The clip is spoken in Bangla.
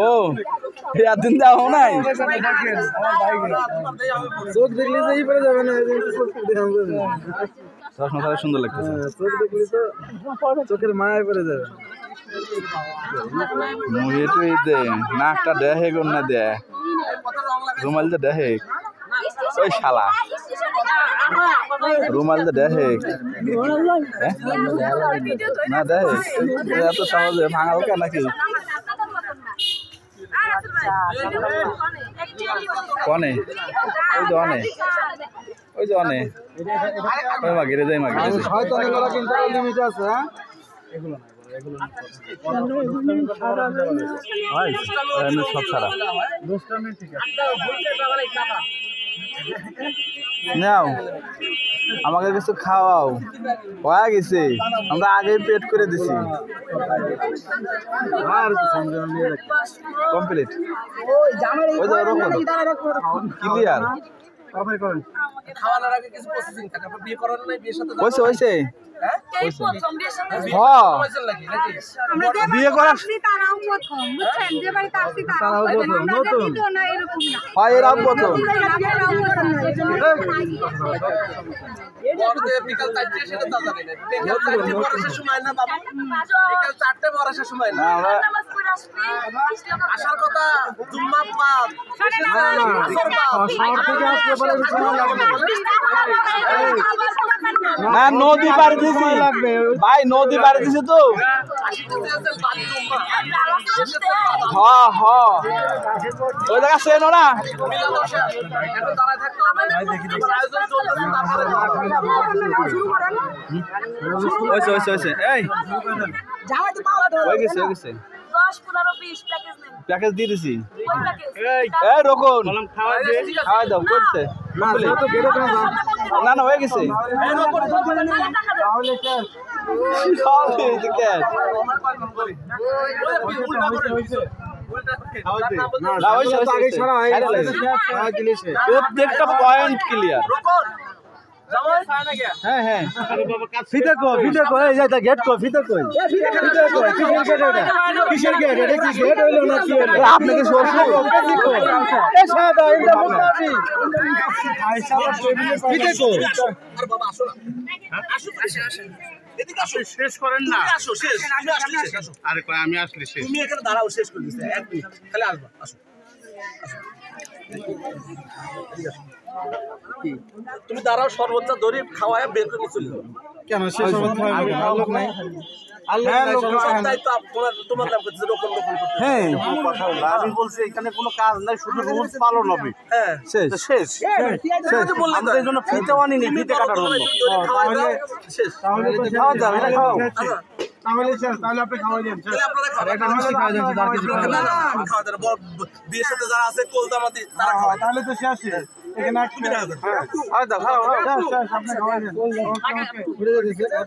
ও দিন যাও নাই চোখ দেখলে যেই পড়ে যাবে না চশমা সুন্দর লাগতেছে চোখ দেখলে তো চোখের মায়ায় পড়ে যাবে মুহে তো দে নাকটা দেহে গো না দে রুমাল দে দেহে ওই শালা রুমাল দে দেহে না দেহে এত সহজে ভাঙাল কেন নাকি কনে ওই তো অনে ওই যে অনে ওই মাগিরে যাই মাগিরে হয়তো এগুলো কিন্তু লিমিট আছে হ্যাঁ এগুলো সব ছাড়া নাও আমাকে কিছু খাওয়াও হয়ে গেছে আমরা আগে পেট করে দিছি কমপ্লিট ওই যে ওরকম ক্লিয়ার খাওয়ানোর আগে কিছু প্রসেসিং থাকে আপনি বিয়ে করার নাই বিয়ের সাথে হইছে হইছে বিয়ে করা হয় এরাও প্রথম বিকাল 4টে সেটা তা জানি না বিকাল 4টে বর্ষার সময় না বাবা বিকাল 4টে বর্ষার সময় না আসার কথা জুম্মা পাপ শহর থেকে আসতে পারে সময় লাগবে না নদী পার দিছি ভাই নদী পার দিছি তো হ্যাঁ হ্যাঁ ওই জায়গা সেন না প্যাকেজ দিয়ে দিছি রকম খাওয়াই দাও করছে না না হয়ে গেছে প্রত্যেকটা পয়েন্ট ক্লিয়ার হ্যাঁ হ্যাঁ ফিতে কো এই যাইতা গেট কো ফিতে কই কিসের গেট এটা কি গেট হইলো না কি হইলো আপনাকে সোর্স এ সাদা এটা মুতাবি ফিতে কো আর বাবা আসো না আসো এদিকে আসো শেষ করেন না আসো শেষ আসো আরে কই আমি আসলে শেষ তুমি এখানে দাঁড়াও শেষ করে দিতে এক মিনিট খালি আসবা আসো তুমি দাঁড়াও সর্বোচ্চ ধরে খাওয়ায় বের করে চলে যাও কেন সে সর্বোচ্চ খাওয়াবে না লোক নাই আমি বলছি এখানে কোনো কাজ নাই শুধু রুলস পালন হবে শেষ শেষ আমাদের জন্য ফিতে আনিনি ফিতে কাটার জন্য খাওয়া যাবে না খাও তাহলে শেষ তাহলে আপনি খাওয়াই দেন বিয়ের সাথে যারা আছে কোলদামাতি তারা খাওয়ায় তাহলে তো শেষ এখানে আপনি খাওয়াই দেন